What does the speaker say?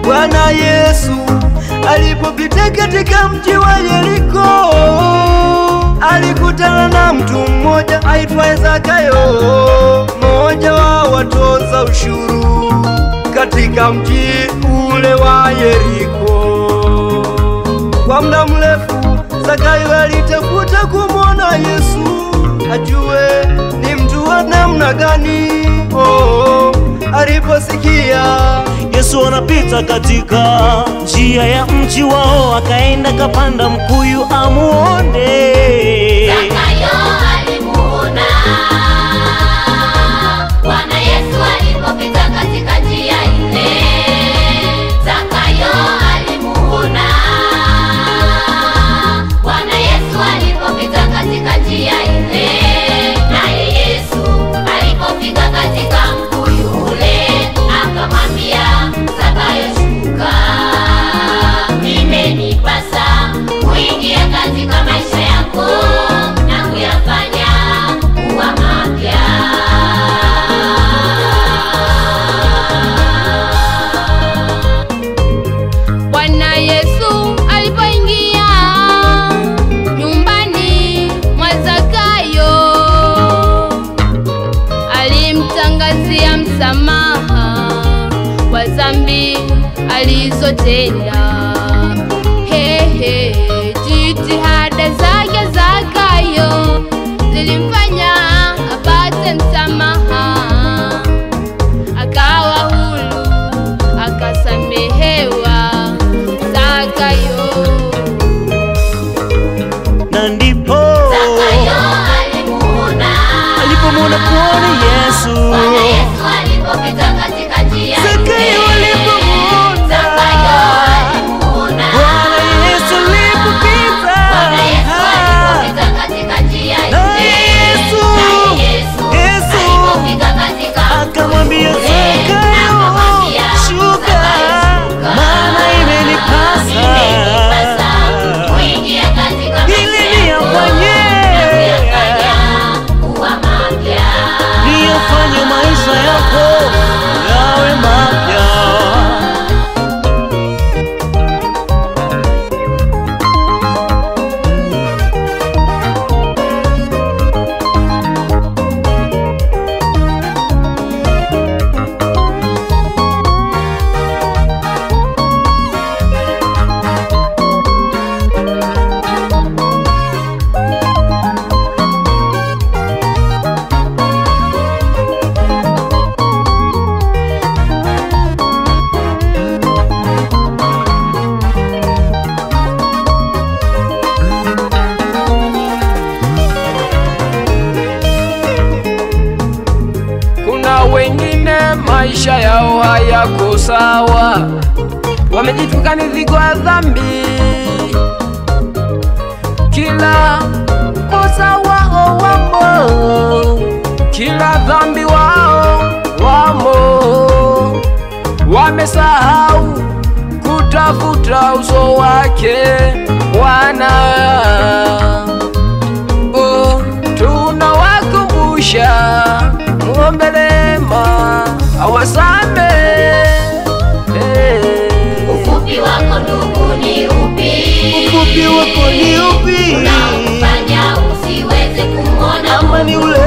Bwana Yesu alipopita katika mji wa Yeriko, alikutana na mtu mmoja aitwaye Zakayo, mmoja wa watoza ushuru katika mji ule wa Yeriko. Kwa muda mrefu Zakayo alitafuta kumwona Yesu, ajue ni mtu wa namna gani. Aliposikia Yesu anapita katika njia ya mji wao, akaenda kapanda mkuyu amuone. Zakayo alimuona Bwana Yesu alipopita katika njia ile. Zakayo alimuona Bwana Yesu alipopita katika njia ile. Naye Yesu alipofika katika mkuyu ule, akamwambia Zakayo, shuka, imenipasa kuingia katika maisha yako na kuyafanya kuwa mapya. Bwana Yesu alipoingia nyumbani mwa Zakayo, alimtangazia msamaha wa dhambi alizotenda. Jitihada zake Zakayo zilimfanya apate msamaha, akawa huru, akasamehewa Zakayo. Na ndipo Zakayo alipomwona kuona Yesu. Bwana Yesu alipopita katika njia ile. Zakayo alipomwona Zakayo alimuona Bwana Yesu alipopita. Bwana Yesu alipopita katika njia ile. Yesu alipofika katika akamwambia Zakayo, shuka, maana imenipasa kuingia katika ili niyafanye kuwa mapya. niyafanye maisha yako yawe mapya. Kuna wengine maisha yao hayako sawa, wamejitwika mizigo ya dhambi. Kila kosa wao wamo, kila dhambi wao wamo. Wamesahau kutafuta uso wake Bwana. Tunawakumbusha muombe rehema awasame. Ufupi wako ndugu ni upi? ufupi wako ni upi? Unaufanya usiweze kumwona Ama ni ule